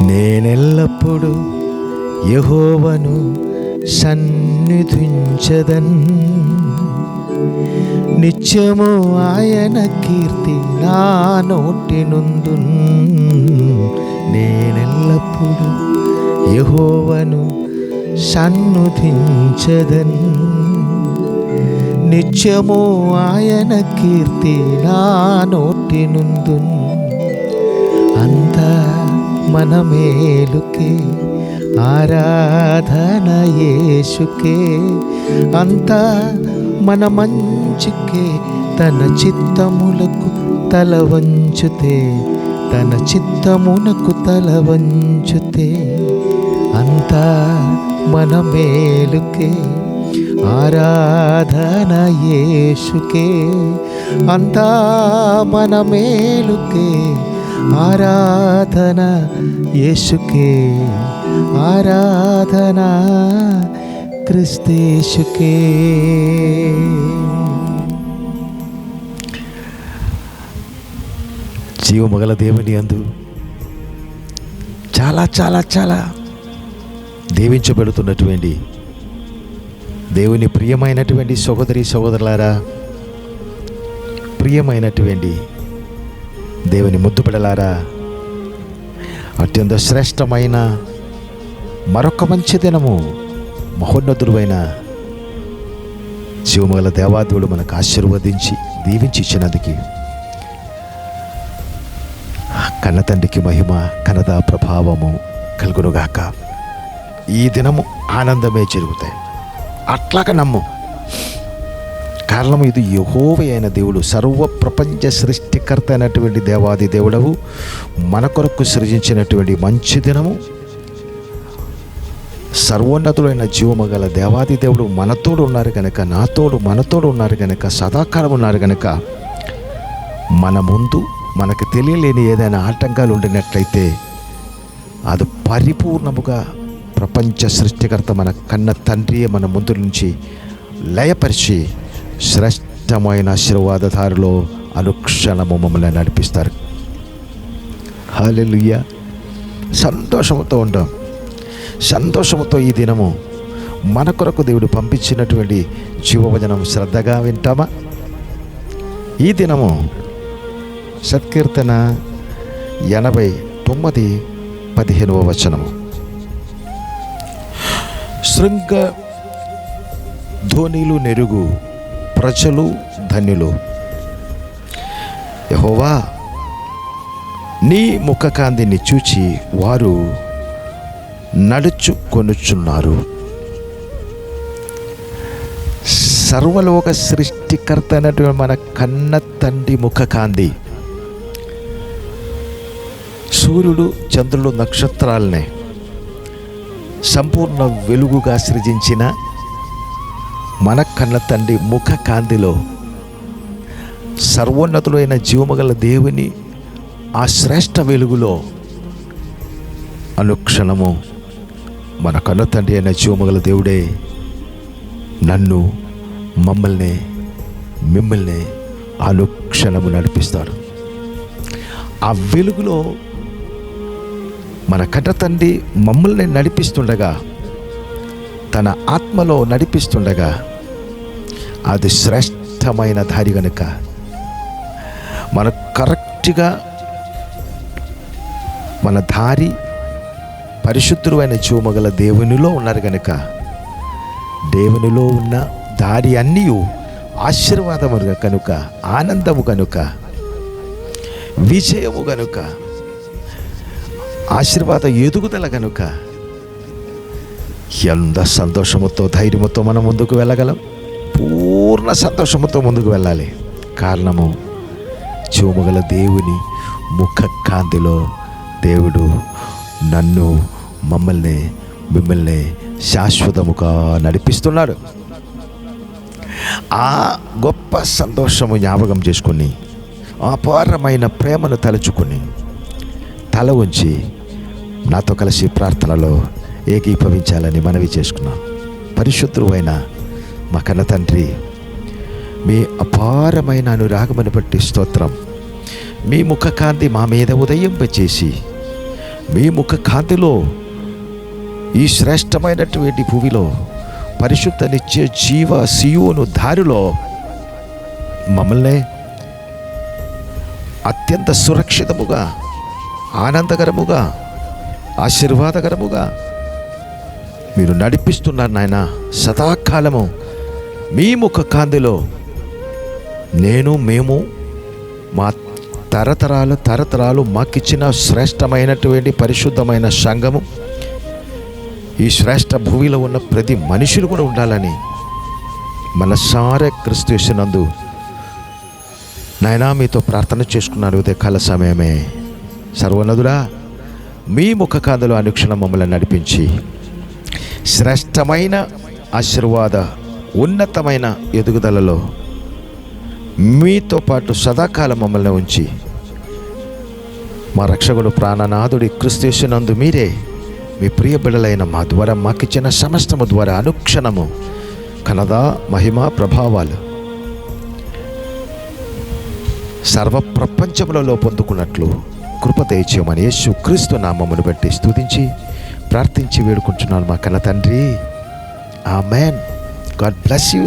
నేనెల్లప్పుడూ యెహోవాను సన్నిధించెదన్, నిత్యము ఆయన కీర్తి నా నోటి నుండున్. నేనెల్లప్పుడూ యెహోవాను సన్నిధించెదన్, నిత్యము ఆయన కీర్తి నా నోటి నుండున్. అంతా మన మేలుకే ఆరాధన యేసుకే, అంతా మన మంచికే తన చిత్తములకు తల వంచుతే, తన చిత్తమునకు తల వంచుతే. అంతా మన మేలుకే ఆరాధన యేసుకే, అంతా మన మేలుకే ఆరాధన యేసుకే, ఆరాధన క్రీస్తేసుకే. జీవమగల దేవుని యందు చాలా చాలా చాలా దీవించబడుతున్నటువంటి దేవుని ప్రియమైనటువంటి సహోదరి సహోదరులారా, ప్రియమైనటువంటి దేవుని ముద్దుబిడ్డలారా, అత్యంత శ్రేష్టమైన మరొక మంచి దినము, మహోన్నతుడైన జీవమగల దేవాదేవుడు మనకు ఆశీర్వదించి దీవించి ఇచ్చినందుకు కన్నతండ్రికి మహిమ ఘనత ప్రభావము కలుగునుగాక. ఈ దినము ఆనందమే జరుగుతాయి, అట్లాగా నమ్ము. కారణం ఇది యెహోవా అయిన దేవుడు, సర్వ ప్రపంచ సృష్టికర్త అయినటువంటి దేవాది దేవుడవు మన కొరకు సృజించినటువంటి మంచి దినము. సర్వోన్నతుడైన జీవమగల దేవాది దేవుడు మనతోడు ఉన్నారు కనుక, నాతోడు మనతోడు ఉన్నారు కనుక, సదాకాలం ఉన్నారు కనుక, మన ముందు మనకు తెలియలేని ఏదైనా ఆటంకాలు ఉండినట్లయితే అది పరిపూర్ణముగా ప్రపంచ సృష్టికర్త మన కన్న తండ్రి మన ముందు నుంచి లయపరిచి శ్రేష్టమైన ఆశీర్వాదధారులో అనుక్షణము మమ్మల్ని నడిపిస్తారు. హల్లెలూయా. సంతోషంతో ఉంటాం. సంతోషంతో ఈ దినము మన కొరకు దేవుడు పంపించినటువంటి జీవవచనం శ్రద్ధగా వింటామా? ఈ దినము సత్కీర్తన 89:15 వచనము. శృంగ ధ్వనిలు నెరుగు ప్రజలు ధన్యులు, యెహోవా నీ ముఖకాంతిని చూచి వారు నడుచుకొనుచున్నారు. సర్వలోక సృష్టికర్త అయినటువంటి మన కన్న తండ్రి ముఖకాంతి, సూర్యుడు చంద్రుడు నక్షత్రాలనే సంపూర్ణ వెలుగుగా సృజించిన మన కన్న తండ్రి ముఖ కాంతిలో సర్వోన్నతుడైన జీవమగల దేవుని ఆ శ్రేష్ఠ వెలుగులో అనుక్షణము మన కన్న తండ్రి అయిన జీవమగల దేవుడే నన్ను మిమ్మల్ని అనుక్షణము నడిపిస్తాడు. ఆ వెలుగులో మన కన్న తండ్రి మమ్మల్ని నడిపిస్తుండగా, తన ఆత్మలో నడిపిస్తుండగా, అది శ్రేష్టమైన దారి కనుక మన కరెక్ట్గా మన దారి పరిశుద్ధుడు అయిన జీవమగల దేవునిలో ఉన్నారు కనుక, దేవునిలో ఉన్న దారి అన్నీ ఆశీర్వాదము కనుక, ఆనందము కనుక, విజయము కనుక, ఆశీర్వాద ఎదుగుదల కనుక ఎంత సంతోషముతో ధైర్యముతో మనం ముందుకు వెళ్ళగలం. పూర్ణ సంతోషముతో ముందుకు వెళ్ళాలి. కారణము జీవమగల దేవుని ముఖ కాంతిలో దేవుడు నన్ను మిమ్మల్ని శాశ్వతముగా నడిపిస్తున్నాడు. ఆ గొప్ప సంతోషము జ్ఞాపకం చేసుకుని, అపారమైన ప్రేమను తలుచుకుని తల ఉంచి నాతో కలిసి ప్రార్థనలో ఏకీభవించాలని మనవి చేసుకున్నాం. పరిశుద్ధుడు అయిన మా కన్న తండ్రి, మీ అపారమైన అనురాగమును బట్టి స్తోత్రం. మీ ముఖ కాంతి మా మీద ఉదయింపచేసి మీ ముఖ కాంతిలో ఈ శ్రేష్టమైనటువంటి భూమిలో పరిశుద్ధ నిత్య జీవ సియోను దారిలో మమ్మల్ని అత్యంత సురక్షితముగా, ఆనందకరముగా, ఆశీర్వాదకరముగా మీరు నడిపిస్తున్నారు నాయన. సదాకాలము మీ ముఖ కాంతిలో మేము మా తరతరాలు మాకిచ్చిన శ్రేష్టమైనటువంటి పరిశుద్ధమైన సంఘము, ఈ శ్రేష్ఠ భూమిలో ఉన్న ప్రతి మనుషులు కూడా ఉండాలని మనసారే క్రీస్తు యేసునందు నాయనా మీతో ప్రార్థన చేసుకున్నాను. ఉదయకాల సమయమే సర్వోన్నతుడా, మీ ముఖ కాంతిలో అనుక్షణం మమ్మల్ని నడిపించి శ్రేష్టమైన ఆశీర్వాద ఉన్నతమైన ఎదుగుదలలో మీతో పాటు సదాకాలం మమ్మల్ని ఉంచి మా రక్షకుడు ప్రాణనాథుడి క్రీస్తు యేసునందు మీరే మీ ప్రియ బిడ్డలైన మా ద్వారా మాకిచ్చిన సమస్తము ద్వారా అనుక్షణము ఘనత, మహిమ, ప్రభావాలు సర్వ ప్రపంచములలో పొందుకున్నట్లు కృప దయచేయమని యేసు క్రీస్తు నామమును బట్టి స్తుతించి ప్రార్థించి వేడుకుంటున్నాను మా కన్న తండ్రి. ఆమెన్. God bless you.